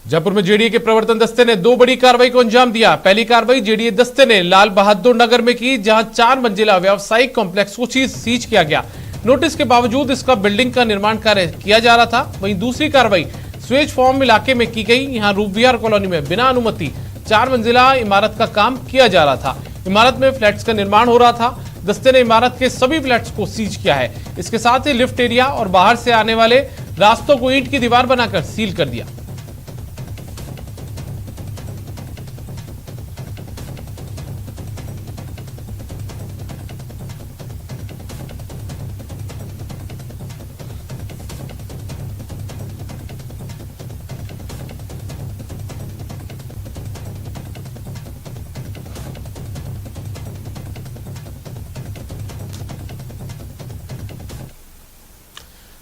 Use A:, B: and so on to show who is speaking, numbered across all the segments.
A: जयपुर में जेडीए के प्रवर्तन दस्ते ने दो बड़ी कार्रवाई को अंजाम दिया। पहली कार्रवाई जेडीए दस्ते ने लाल बहादुर नगर में की, जहां 4 मंजिला व्यावसायिक कॉम्प्लेक्स को सीज किया गया। नोटिस के बावजूद इसका बिल्डिंग का निर्माण कार्य किया जा रहा था। वहीं दूसरी कार्रवाई स्वेज फॉर्म इलाके में की गई। यहां रूप विहार कॉलोनी में बिना अनुमति 4 मंजिला इमारत का काम किया जा रहा था। इमारत में फ्लैट्स का निर्माण हो रहा था। दस्ते ने इमारत के सभी फ्लैट्स को सीज किया है। इसके साथ ही लिफ्ट एरिया और बाहर से आने वाले रास्तों को ईंट की दीवार बनाकर सील कर दिया।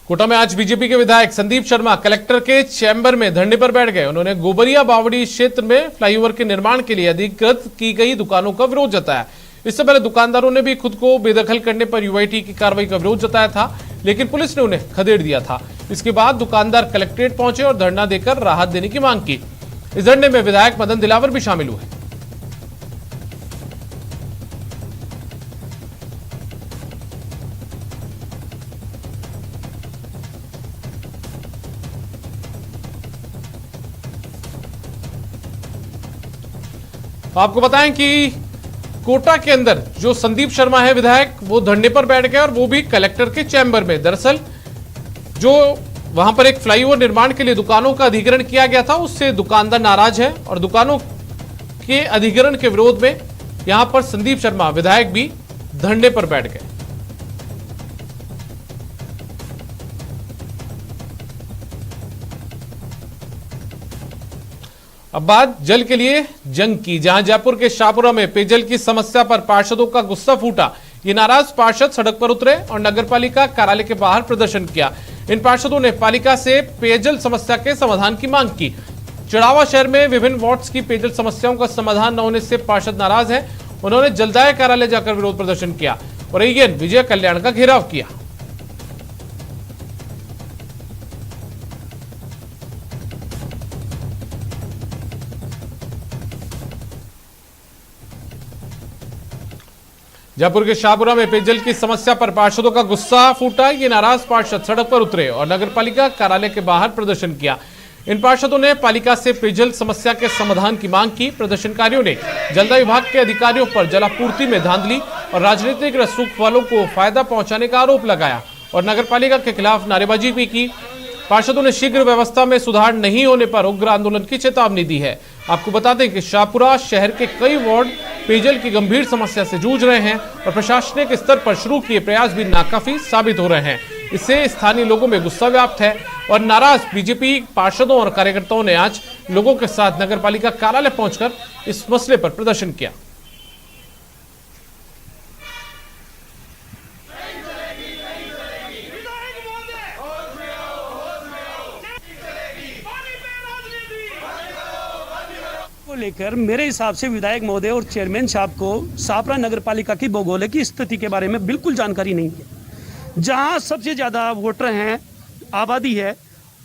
A: कोटा में आज बीजेपी के विधायक संदीप शर्मा कलेक्टर के चैम्बर में धरने पर बैठ गए। उन्होंने गोबरिया बावड़ी क्षेत्र में फ्लाईओवर के निर्माण के लिए अधिकृत की गई दुकानों का विरोध जताया। इससे पहले दुकानदारों ने भी खुद को बेदखल करने पर यूआईटी की कार्रवाई का विरोध जताया था, लेकिन पुलिस ने उन्हें खदेड़ दिया था। इसके बाद दुकानदार कलेक्ट्रेट पहुंचे और धरना देकर राहत देने की मांग की। इस धरने में विधायक मदन दिलावर भी शामिल हुए। आपको बताएं कि कोटा के अंदर जो संदीप शर्मा है विधायक, वो धरने पर बैठ गए और वो भी कलेक्टर के चैम्बर में। दरअसल जो वहां पर एक फ्लाईओवर निर्माण के लिए दुकानों का अधिग्रहण किया गया था, उससे दुकानदार नाराज है और दुकानों के अधिग्रहण के विरोध में यहां पर संदीप शर्मा विधायक भी धरने पर बैठ गए। अब बात जल के लिए जंग की, जहां जयपुर के शाहपुरा में पेयजल की समस्या पर पार्षदों का गुस्सा फूटा। ये नाराज पार्षद सड़क पर उतरे और नगरपालिका कार्यालय के बाहर प्रदर्शन किया। इन पार्षदों ने पालिका से पेयजल समस्या के समाधान की मांग की। चिड़ावा शहर में विभिन्न वार्ड्स की पेयजल समस्याओं का समाधान न होने से पार्षद नाराज हैं। उन्होंने जलदाय कार्यालय जाकर विरोध प्रदर्शन किया और एएन विजय कल्याण का घेराव किया। जयपुर के शाहपुरा में पेयजल की समस्या पर पार्षदों का गुस्सा फूटा। ये नाराज पार्षद सड़क पर उतरे और नगरपालिका कार्यालय के बाहर प्रदर्शन किया। इन पार्षदों ने पालिका से पेयजल समस्या के समाधान की मांग की। प्रदर्शनकारियों ने जलदाय विभाग के अधिकारियों पर जलापूर्ति में धांधली और राजनीतिक रसूख वालों को फायदा पहुंचाने का आरोप लगाया और नगरपालिका के खिलाफ नारेबाजी भी की। पार्षदों ने शीघ्र व्यवस्था में सुधार नहीं होने पर उग्र आंदोलन की चेतावनी दी है। आपको बता दें कि शाहपुरा शहर के कई वार्ड पेयजल की गंभीर समस्या से जूझ रहे हैं और प्रशासनिक स्तर पर शुरू किए प्रयास भी नाकाफी साबित हो रहे हैं। इससे स्थानीय लोगों में गुस्सा व्याप्त है और नाराज बीजेपी पार्षदों और कार्यकर्ताओं ने आज लोगों के साथ नगरपालिका कार्यालय पहुंचकर इस मसले पर प्रदर्शन किया।
B: लेकर मेरे हिसाब से विधायक महोदय और चेयरमैन साहब को शाहपुरा नगरपालिका की भौगोलिक स्थिति के बारे में बिल्कुल जानकारी नहीं है। जहां सबसे ज्यादा वोटर हैं, आबादी है,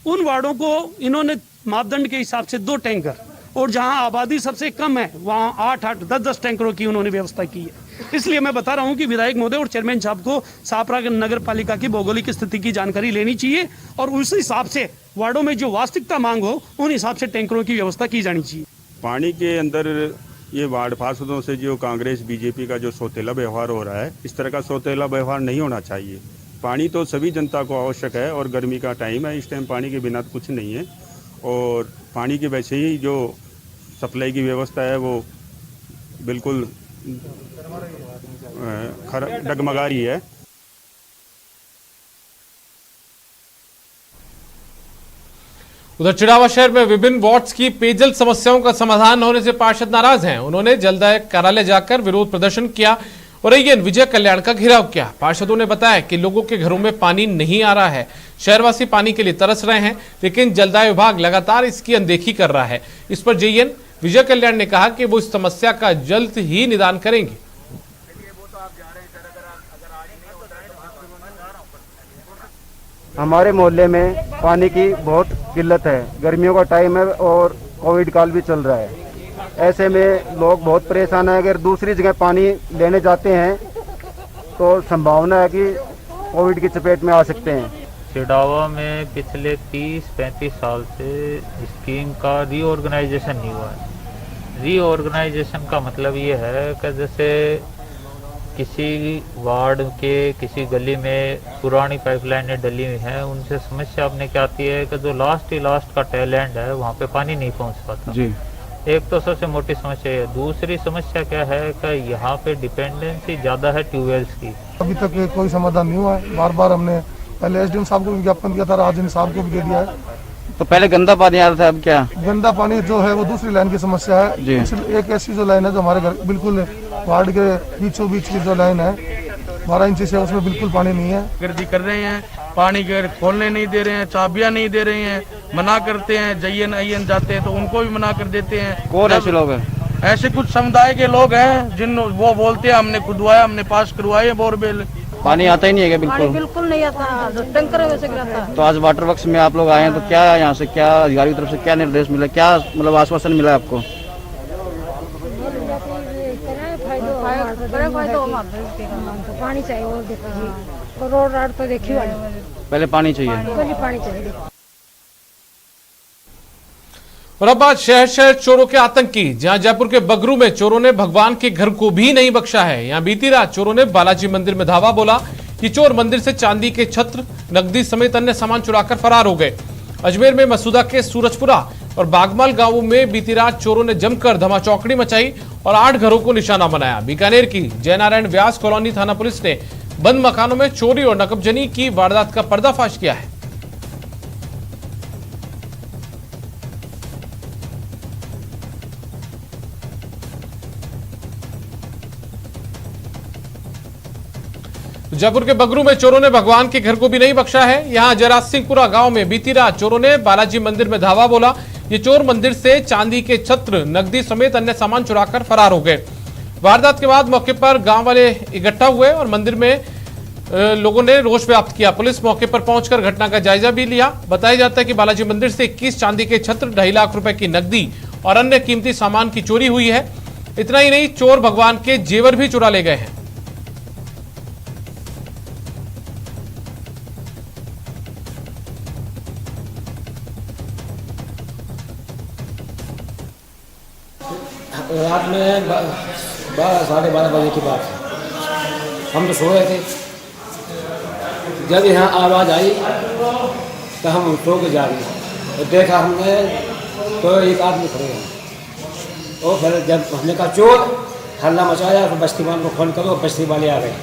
B: उन वार्डों को इन्होंने मापदंड के हिसाब से 2 टैंकर, और जहां आबादी सबसे कम है वहां 8-8, 10-10 टैंकरों की उन्होंने व्यवस्था की है। इसलिए मैं बता रहा हूं कि विधायक महोदय और चेयरमैन साहब को शाहपुरा नगरपालिका की भौगोलिक स्थिति की जानकारी लेनी चाहिए और उस हिसाब से वार्डों में जो वास्तविकता मांग हो उन हिसाब से टैंकरों की व्यवस्था की जानी चाहिए।
C: पानी के अंदर ये वार्ड पार्षदों से जो कांग्रेस बीजेपी का जो सौतेला व्यवहार हो रहा है, इस तरह का सौतेला व्यवहार नहीं होना चाहिए। पानी तो सभी जनता को आवश्यक है और गर्मी का टाइम है, इस टाइम पानी के बिना कुछ नहीं है और पानी के वैसे ही जो सप्लाई की व्यवस्था है वो बिल्कुल डगमगा रही है।
A: उधर चिड़ावा शहर में विभिन्न वार्ड्स की पेयजल समस्याओं का समाधान होने से पार्षद नाराज हैं। उन्होंने जलदाय कार्यालय जाकर विरोध प्रदर्शन किया और एएन विजय कल्याण का घेराव किया। पार्षदों ने बताया कि लोगों के घरों में पानी नहीं आ रहा है, शहरवासी पानी के लिए तरस रहे हैं, लेकिन जलदाय विभाग लगातार इसकी अनदेखी कर रहा है। इस पर एएन विजय कल्याण ने कहा कि वो इस समस्या का जल्द ही निदान करेंगे।
D: हमारे मोहल्ले में पानी की बहुत किल्लत है। गर्मियों का टाइम है और कोविड काल भी चल रहा है। ऐसे में लोग बहुत परेशान हैं। अगर दूसरी जगह पानी लेने जाते हैं तो संभावना है कि कोविड की चपेट में आ सकते हैं।
E: सिडावा में पिछले 30-35 साल से स्कीम का रीऑर्गेनाइजेशन नहीं हुआ है। रीऑर्गेनाइजेशन का मतलब ये है कि जैसे किसी वार्ड के किसी गली में पुरानी पाइपलाइनें डली हुई हैं, उनसे समस्या अपने क्या आती है कि जो लास्ट का टैलेंट है वहाँ पे पानी नहीं पहुँच पाता जी। एक तो सबसे मोटी समस्या है। दूसरी समस्या क्या है कि यहाँ पे डिपेंडेंसी ज़्यादा है ट्यूबवेल्स की।
F: अभी तक कोई समाधान नहीं हुआ है। बार बार हमने पहले एसडीएम साहब को विज्ञापन किया था, राजन साहब को भी दे दिया है।
D: तो पहले गंदा पानी आ रहा था, अब क्या?
F: गंदा पानी जो है वो दूसरी लाइन की समस्या है जी। एक ऐसी जो लाइन है जो हमारे घर बिल्कुल वार्ड के बीचों बीच की जो लाइन है 12 इंच से, उसमें बिल्कुल पानी नहीं है।
G: गर्दी कर रहे हैं, पानी खोलने नहीं दे रहे हैं, चाबियां नहीं दे रहे हैं, मना करते हैं। जयन जाते हैं तो उनको भी मना कर देते हैं।
D: कौन ऐसे लोग हैं?
G: ऐसे कुछ समुदाय के लोग हैं जिन वो बोलते हैं हमने खुदवाया, हमने पास करवाए बोरवेल।
D: पानी आता ही नहीं है क्या? बिल्कुल
H: बिल्कुल नहीं आता, टंकर वैसे गिराता है।
D: तो आज वाटर वर्क्स में आप लोग आए हैं, तो क्या यहाँ से क्या अधिकारी की तरफ से क्या निर्देश मिला, क्या मतलब आश्वासन मिला आपको?
H: पानी चाहिए और देखो रोड राड तो देखिए,
D: पहले पानी चाहिए,
H: पहले पानी चाहिए।
A: और अब बात शहर चोरों के आतंक की, जहां जयपुर के बगरू में चोरों ने भगवान के घर को भी नहीं बख्शा है। यहां बीती रात चोरों ने बालाजी मंदिर में धावा बोला। ये चोर मंदिर से चांदी के छत्र, नकदी समेत अन्य सामान चुराकर फरार हो गए। अजमेर में मसूदा के सूरजपुरा और बागमाल गांवों में बीती रात चोरों ने जमकर धमाचौकड़ी मचाई और 8 घरों को निशाना बनाया। बीकानेर की जयनारायण व्यास कॉलोनी थाना पुलिस ने बंद मकानों में चोरी और नकबजनी की वारदात का पर्दाफाश किया है। जयपुर के बगरू में चोरों ने भगवान के घर को भी नहीं बख्शा है। यहां जयराज सिंहपुरा गांव में बीती रात चोरों ने बालाजी मंदिर में धावा बोला। ये चोर मंदिर से चांदी के छत्र, नकदी समेत अन्य सामान चुराकर फरार हो गए। वारदात के बाद मौके पर गांव वाले इकट्ठा हुए और मंदिर में लोगों ने रोष व्यक्त किया। पुलिस मौके पर पहुंचकर घटना का जायजा भी लिया। बताया जाता है कि बालाजी मंदिर से 21 चांदी के छत्र, 2.5 लाख रुपए की नकदी और अन्य कीमती सामान की चोरी हुई है। इतना ही नहीं, चोर भगवान के जेवर भी चुरा ले गए हैं।
I: रात में 12-12:30 बजे की बात है। हम तो सो रहे थे, जब यहाँ आवाज़ आई तो हम सो के जागे और देखा हमने तो एक आदमी खड़े हैं। और फिर जब हमने कहा चोर, हल्ला मचाया, तो बस्ती वालों को फ़ोन करो, बस्ती वाले आ गए।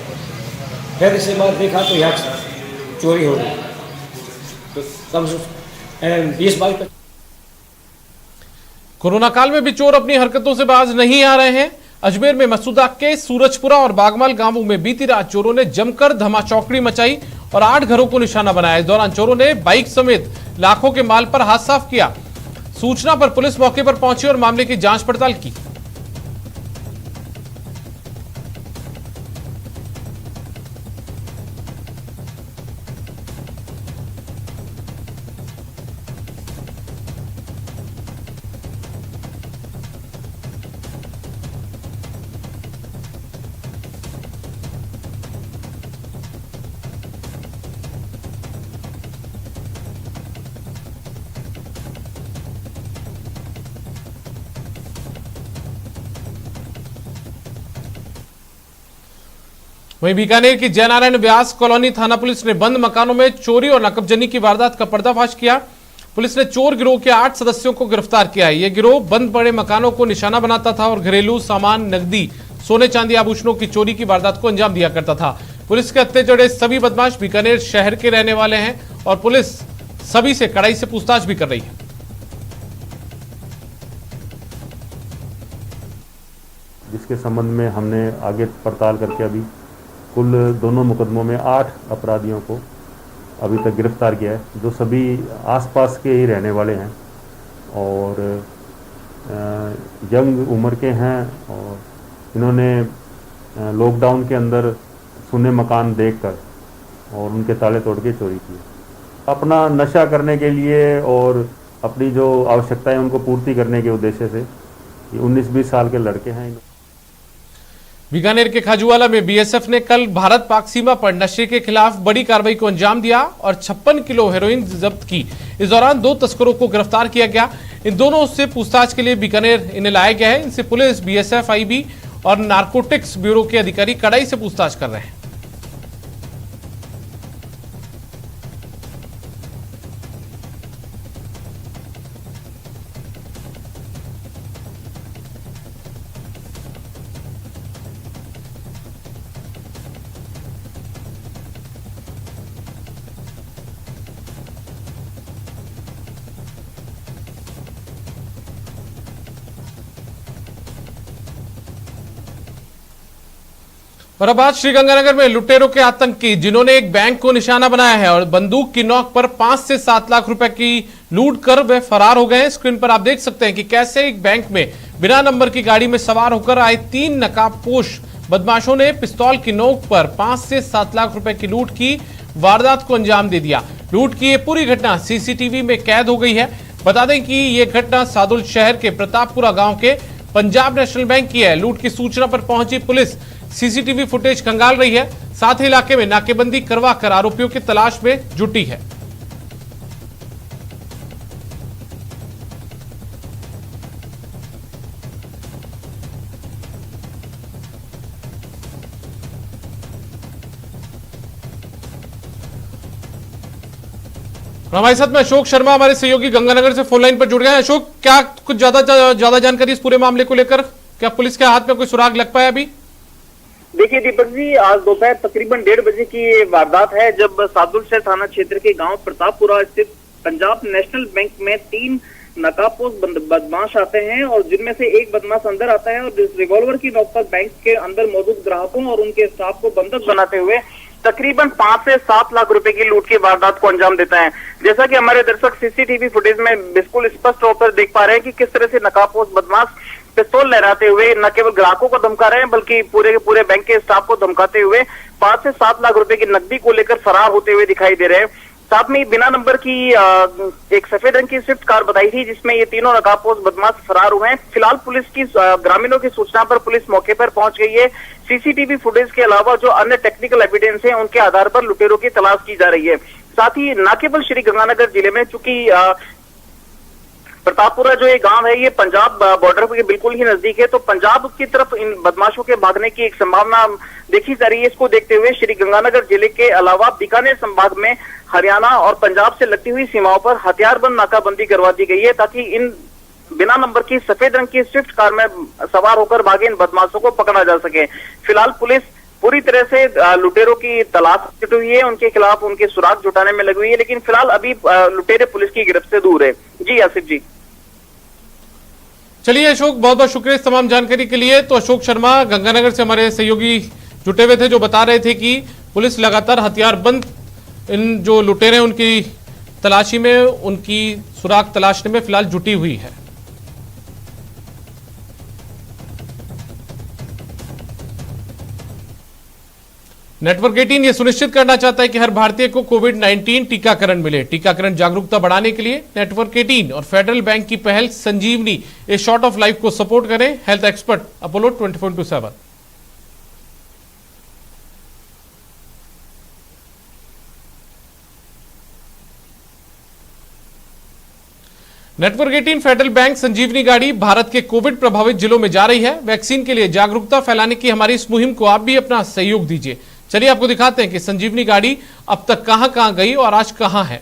I: फिर इसके बाद देखा तो यहाँ चोरी हो गई। तो कम से 20-22
A: कोरोना काल में भी चोर अपनी हरकतों से बाज नहीं आ रहे हैं। अजमेर में मसूदा के सूरजपुरा और बागमाल गांवों में बीती रात चोरों ने जमकर धमाचौकड़ी मचाई और 8 घरों को निशाना बनाया। इस दौरान चोरों ने बाइक समेत लाखों के माल पर हाथ साफ किया। सूचना पर पुलिस मौके पर पहुंची और मामले की जांच पड़ताल की। वहीं बीकानेर की जयनारायण व्यास कॉलोनी थाना पुलिस ने बंद मकानों में चोरी और नकबजनी की वारदात का पर्दाफाश किया। पुलिस ने चोर गिरोह के 8 सदस्यों को गिरफ्तार किया है। यह गिरोह बंद पड़े मकानों को निशाना बनाता था और घरेलू सामान, नकदी, सोने चांदी आभूषणों की चोरी की वारदात को अंजाम दिया करता था। पुलिस के हत्थे जड़े सभी बदमाश बीकानेर शहर के रहने वाले हैं और पुलिस सभी से कड़ाई से पूछताछ भी कर रही है।
J: जिसके संबंध में हमने आगे पड़ताल करके अभी कुल दोनों मुकदमों में 8 अपराधियों को अभी तक गिरफ्तार किया है, जो सभी आसपास के ही रहने वाले हैं और यंग उम्र के हैं और इन्होंने लॉकडाउन के अंदर सुने मकान देखकर और उनके ताले तोड़ के चोरी की। अपना नशा करने के लिए और अपनी जो आवश्यकताएं उनको पूर्ति करने के उद्देश्य से ये 19-20 साल के लड़के हैं।
A: बीकानेर के खाजूवाला में बीएसएफ ने कल भारत पाक सीमा पर नशे के खिलाफ बड़ी कार्रवाई को अंजाम दिया और 56 किलो हेरोइन जब्त की। इस दौरान 2 तस्करों को गिरफ्तार किया गया। इन दोनों से पूछताछ के लिए बीकानेर इन्हें लाया गया है। इनसे पुलिस, बीएसएफ, आईबी और नारकोटिक्स ब्यूरो के अधिकारी कड़ाई से पूछताछ कर रहे हैं। और अब आज श्रीगंगानगर में लुटेरों के आतंकी, जिन्होंने एक बैंक को निशाना बनाया है और बंदूक की नोक पर 5 से 7 लाख रुपए की लूट कर वे फरार हो गए हैं। स्क्रीन पर आप देख सकते हैं कि कैसे एक बैंक में बिना नंबर की गाड़ी में सवार होकर आए 3 नकाबपोश बदमाशों ने पिस्तौल की नोक पर 5 से 7 लाख रुपए की लूट की वारदात को अंजाम दे दिया। लूट की ये पूरी घटना सीसीटीवी में कैद हो गई है। बता दें कि ये घटना सादुल शहर के प्रतापपुरा गांव के पंजाब नेशनल बैंक की है। लूट की सूचना पर पहुंची पुलिस सीसीटीवी फुटेज खंगाल रही है। साथ ही इलाके में नाकेबंदी करवाकर आरोपियों की तलाश में जुटी है। हमारे साथ में अशोक शर्मा, हमारे सहयोगी गंगानगर से फोन लाइन पर जुड़ गए हैं। अशोक, क्या कुछ ज्यादा जानकारी इस पूरे मामले को लेकर? क्या पुलिस के हाथ में कोई सुराग लग पाया अभी?
K: देखिए दीपक जी, आज दोपहर तकरीबन 1:30 बजे की ये वारदात है, जब सादुलशहर थाना क्षेत्र के गांव प्रतापपुरा स्थित पंजाब नेशनल बैंक में 3 नकाबपोश बदमाश आते हैं और जिनमें से एक बदमाश अंदर आता है और रिवॉल्वर की नोक पर बैंक के अंदर मौजूद ग्राहकों और उनके स्टाफ को बंधक बनाते हुए तकरीबन 5 से 7 लाख रुपए की लूट की वारदात को अंजाम देता है। जैसा कि हमारे दर्शक सीसीटीवी फुटेज में बिल्कुल स्पष्ट तौर पर देख पा रहे हैं कि किस तरह से नकाबपोश बदमाश पिस्तौल लहराते हुए न केवल ग्राहकों को धमका रहे हैं बल्कि पूरे के पूरे बैंक के स्टाफ को धमकाते हुए 5 से 7 लाख रुपए की नकदी को लेकर फरार होते हुए दिखाई दे रहे हैं। साथ में बिना नंबर की एक सफेद रंग की स्विफ्ट कार बताई थी, जिसमें ये तीनों नकाबपोश बदमाश फरार हुए हैं। फिलहाल पुलिस की ग्रामीणों की सूचना पर पुलिस मौके पर पहुंच गई है। सीसीटीवी फुटेज के अलावा जो अन्य टेक्निकल एविडेंस है उनके आधार पर लुटेरों की तलाश की जा रही है। साथ ही न केवल श्री गंगानगर जिले में, चूंकि प्रतापपुरा जो ये गांव है ये पंजाब बॉर्डर के बिल्कुल ही नजदीक है, तो पंजाब की तरफ इन बदमाशों के भागने की एक संभावना देखी जा रही है। इसको देखते हुए श्री गंगानगर जिले के अलावा बीकानेर संभाग में हरियाणा और पंजाब से लगती हुई सीमाओं पर हथियारबंद नाकाबंदी करवा दी गई है, ताकि इन बिना नंबर की सफेद रंग की स्विफ्ट कार में सवार होकर भागे इन बदमाशों को पकड़ा जा सके। फिलहाल पुलिस पूरी तरह से लुटेरों की तलाश जुटी हुई है, उनके खिलाफ उनके सुराग जुटाने में लगी हुई है, लेकिन फिलहाल अभी लुटेरे पुलिस की गिरफ्त से दूर है। जी आसिफ जी।
A: चलिए अशोक, बहुत बहुत शुक्रिया इस तमाम जानकारी के लिए। तो अशोक शर्मा गंगानगर से हमारे सहयोगी जुटे हुए थे, जो बता रहे थे कि पुलिस लगातार हथियारबंद इन जो लुटेरे उनकी तलाशी में, उनकी सुराग तलाशने में फिलहाल जुटी हुई है। नेटवर्क 18 ये सुनिश्चित करना चाहता है कि हर भारतीय को कोविड-19 टीकाकरण मिले। टीकाकरण जागरूकता बढ़ाने के लिए नेटवर्क 18 और फेडरल बैंक की पहल Sanjeevani a shot of life को सपोर्ट करें। Health expert Apollo 24/7। Network 18 Federal Bank Sanjeevani गाड़ी भारत के कोविड प्रभावित जिलों में जा रही है। वैक्सीन के लिए जागरूकता फैलाने की हमारी इस मुहिम को आप भी अपना सहयोग दीजिए। चलिए आपको दिखाते हैं कि संजीवनी गाड़ी अब तक कहां गई और आज कहां है।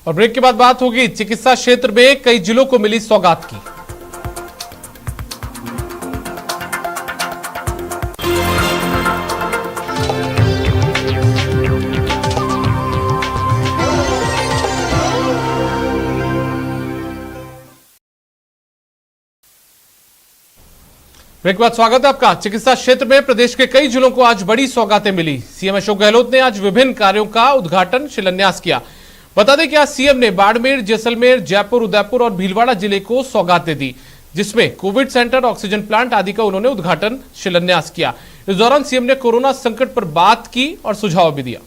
A: और ब्रेक के बाद बात होगी चिकित्सा क्षेत्र में कई जिलों को मिली सौगात की। ब्रेक के बाद स्वागत है आपका। चिकित्सा क्षेत्र में प्रदेश के कई जिलों को आज बड़ी सौगातें मिली। सीएम अशोक गहलोत ने आज विभिन्न कार्यों का उद्घाटन शिलान्यास किया। बता दें कि आज सीएम ने बाड़मेर, जैसलमेर, जयपुर, उदयपुर और भीलवाड़ा जिले को सौगातें दी, जिसमें कोविड सेंटर, ऑक्सीजन प्लांट आदि का उन्होंने उद्घाटन शिलान्यास किया। इस दौरान सीएम ने कोरोना संकट पर बात की और सुझाव भी दिया।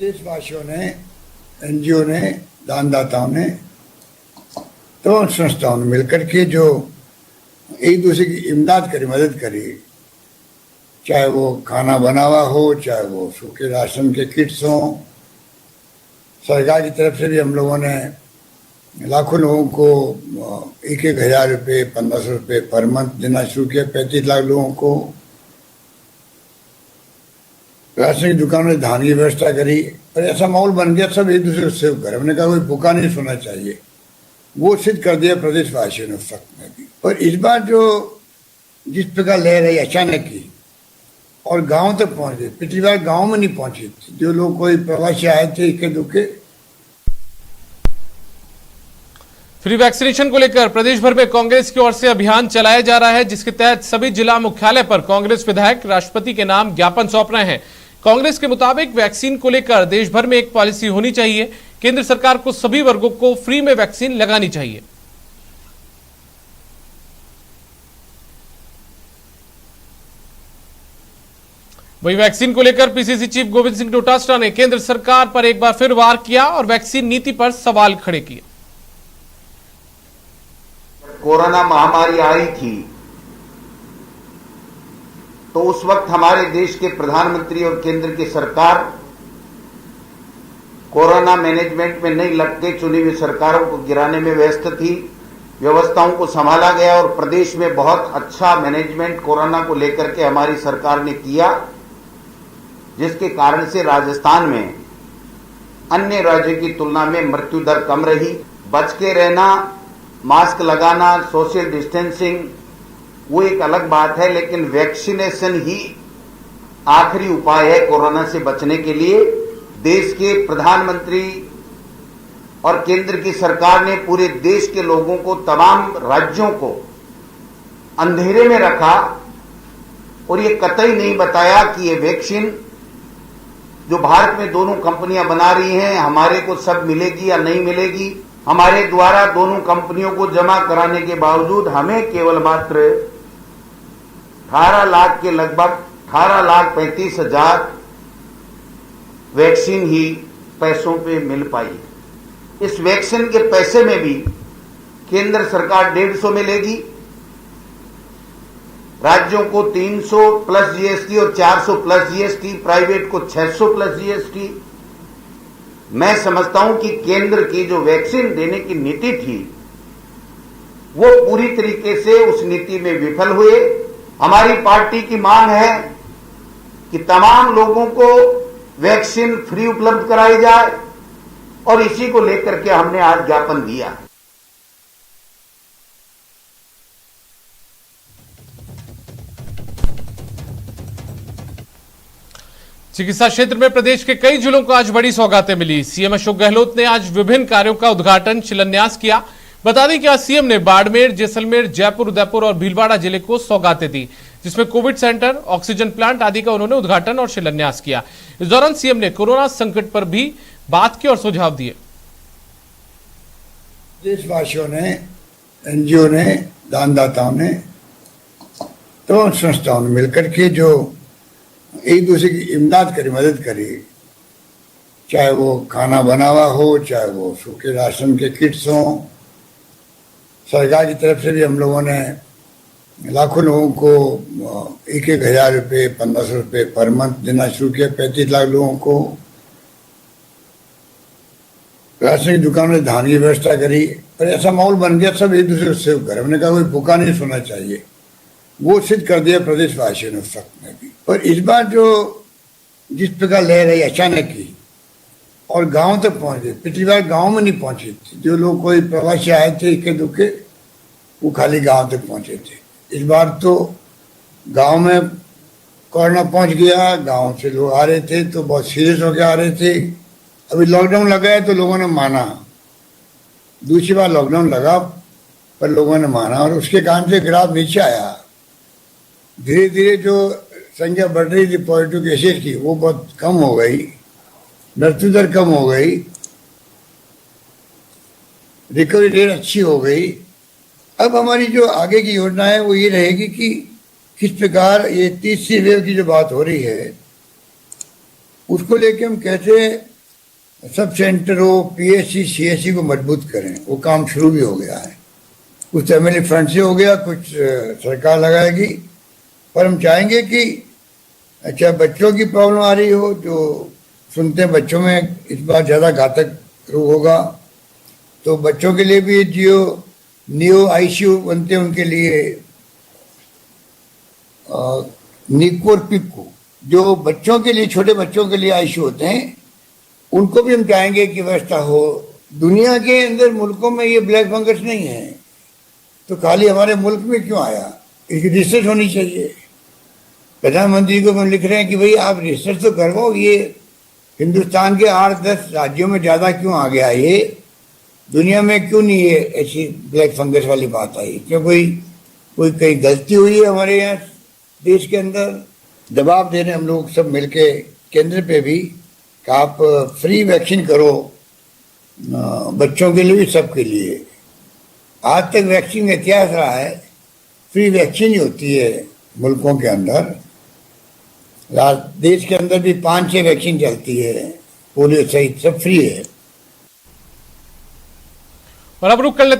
L: देशवासियों ने, एनजीओ ने, दानदाताओं ने, तो संस्थाओं ने मिलकर के जो एक दूसरे की इमदाद करी, मदद करी, चाहे वो खाना बना हुआ हो, चाहे वो सूखे राशन के किट्स हों। सरकार की तरफ से भी हम लोगों ने लाखों लोगों को 1,000 रुपये, 1,500 रुपये पर मंथ देना शुरू किया। 35 लाख लोगों को राशन की दुकानों में धान की व्यवस्था करी। और ऐसा माहौल बन गया, सब एक दूसरे को सेव कर। हमने कहा कोई भूखा नहीं सोना चाहिए, वो सिद्ध कर दिया प्रदेशवासियों ने उस वक्त में भी। और इस बार जो जिस प्रकार लहर आई अचानक की और गांव तक पहुंच गई, पिछली बार गांव में नहीं पहुंची थी। जो लोग कोई प्रवासी आए थे इक्के दुक्के।
A: फ्री वैक्सीनेशन को लेकर प्रदेश भर में कांग्रेस की ओर से अभियान चलाया जा रहा है, जिसके तहत सभी जिला मुख्यालय पर कांग्रेस विधायक राष्ट्रपति के नाम ज्ञापन सौंप रहे हैं। कांग्रेस के मुताबिक वैक्सीन को लेकर देश भर में एक पॉलिसी होनी चाहिए। केंद्र सरकार को सभी वर्गों को फ्री में वैक्सीन लगानी चाहिए। वही वैक्सीन को लेकर पीसीसी चीफ गोविंद सिंह डोटासरा ने केंद्र सरकार पर एक बार फिर वार किया और वैक्सीन नीति पर सवाल खड़े किए।
M: कोरोना महामारी आई थी तो उस वक्त हमारे देश के प्रधानमंत्री और केंद्र की सरकार कोरोना मैनेजमेंट में नहीं लग के चुनी हुई सरकारों को गिराने में व्यस्त थी। व्यवस्थाओं को संभाला गया और प्रदेश में बहुत अच्छा मैनेजमेंट कोरोना को लेकर के हमारी सरकार ने किया, जिसके कारण से राजस्थान में अन्य राज्यों की तुलना में मृत्यु दर कम रही। बच के रहना, मास्क लगाना, सोशल डिस्टेंसिंग वो एक अलग बात है, लेकिन वैक्सीनेशन ही आखिरी उपाय है कोरोना से बचने के लिए। देश के प्रधानमंत्री और केंद्र की सरकार ने पूरे देश के लोगों को, तमाम राज्यों को अंधेरे में रखा और ये कतई नहीं बताया कि ये वैक्सीन जो भारत में दोनों कंपनियां बना रही हैं, हमारे को सब मिलेगी या नहीं मिलेगी। हमारे द्वारा दोनों कंपनियों को जमा कराने के बावजूद हमें केवल मात्र 18 लाख के लगभग 18,35,000 वैक्सीन ही पैसों पे मिल पाई। इस वैक्सीन के पैसे में भी केंद्र सरकार 150 में लेगी, राज्यों को 300 प्लस जीएसटी और 400 प्लस जीएसटी, प्राइवेट को 600 प्लस जीएसटी। मैं समझता हूं कि केंद्र की जो वैक्सीन देने की नीति थी वो पूरी तरीके से उस नीति में विफल हुए। हमारी पार्टी की मांग है कि तमाम लोगों को वैक्सीन फ्री उपलब्ध कराई जाए और इसी को लेकर के हमने आज ज्ञापन दिया।
A: चिकित्सा क्षेत्र में प्रदेश के कई जिलों को आज बड़ी सौगातें मिली। सीएम अशोक गहलोत ने आज विभिन्न कार्यों का उद्घाटन शिलान्यास किया। बता दें कि आज सीएम ने बाड़मेर, जैसलमेर, जयपुर, उदयपुर और भीलवाड़ा जिले को सौगातें दी, जिसमें कोविड सेंटर, ऑक्सीजन प्लांट आदि का उन्होंने उद्घाटन और शिलान्यास किया। इस दौरान सीएम ने कोरोना संकट पर भी बात की और सुझाव दिए।
L: देशवासियों ने, एनजीओ ने, दानदाताओं ने, तो संस्थाओं ने मिलकर के जो एक दूसरे की इमदाद करी, मदद करी, चाहे वो खाना बना हुआ हो, चाहे वो सूखे राशन के किट्स हों। सरकार की तरफ से भी हम लोगों ने लाखों लोगों को 1,000 रुपये, 1,500 रुपये पर मंथ देना शुरू किया। 35 लाख लोगों को राशन की दुकानों में धान की व्यवस्था करी। और ऐसा माहौल बन गया, सब एक दूसरे को सेव कर। हमने कहा कोई भूखा नहीं सोना चाहिए, वो सिद्ध कर दिया प्रदेशवासियों ने उस वक्त में भी। और इस बार जो जिस प्रकार लहर आई अचानक की और गांव तक पहुंच गई। पिछली बार गांव में नहीं पहुंचे थे, जो लोग कोई प्रवासी आए थे इक्के दुक्के वो खाली गांव तक पहुंचे थे। इस बार तो गांव में कोरोना पहुंच गया, गांव से लोग आ रहे थे तो बहुत सीरियस होकर आ रहे थे। अभी लॉकडाउन लगा है तो लोगों ने माना, दूसरी बार लॉकडाउन लगा पर लोगों ने माना और उसके कारण से ग्राफ नीचे आया। धीरे धीरे जो संख्या बढ़ रही थी पॉजिटिव केसेस की वो बहुत कम हो गई, मृत्यु दर कम हो गई, रिकवरी रेट अच्छी हो गई। अब हमारी जो आगे की योजना है वो ये रहेगी कि किस प्रकार ये तीसरी वेव की जो बात हो रही है उसको लेके हम कैसे सब सेंटरों, पीएचसी, सीएचसी को मजबूत करें। वो काम शुरू भी हो गया है, कुछ एमएलए फ्रंट से हो गया, कुछ सरकार लगाएगी। पर हम चाहेंगे कि अच्छा बच्चों की प्रॉब्लम आ रही हो, जो सुनते हैं बच्चों में इस बार ज़्यादा घातक रोग होगा, तो बच्चों के लिए भी जो न्यू आईसीयू बनते हैं उनके लिए निको और पिको, जो बच्चों के लिए, छोटे बच्चों के लिए आईसीयू होते हैं, उनको भी हम चाहेंगे कि व्यवस्था हो। दुनिया के अंदर मुल्कों में ये ब्लैक फंगस नहीं है तो खाली हमारे मुल्क में क्यों आया, इसकी रिसर्च होनी चाहिए। प्रधानमंत्री को हम लिख रहे हैं कि भाई आप रिसर्च तो करवाओ, ये हिंदुस्तान के 8-10 राज्यों में ज़्यादा क्यों आ गया, ये दुनिया में क्यों नहीं है ऐसी ब्लैक फंगस वाली बात आई, क्यों कोई कहीं गलती हुई है हमारे यहाँ देश के अंदर। दबाव दे रहे हम लोग सब मिलके केंद्र पे भी कि आप फ्री वैक्सीन करो बच्चों के लिए भी, सबके लिए। आज तक वैक्सीन का इतिहास रहा है, फ्री वैक्सीन ही होती है मुल्कों के अंदर। देश के अंदर भी 5-6 वैक्सीन चलती है, पोलियो सहित सब फ्री है।
A: और अब रुक कर लेते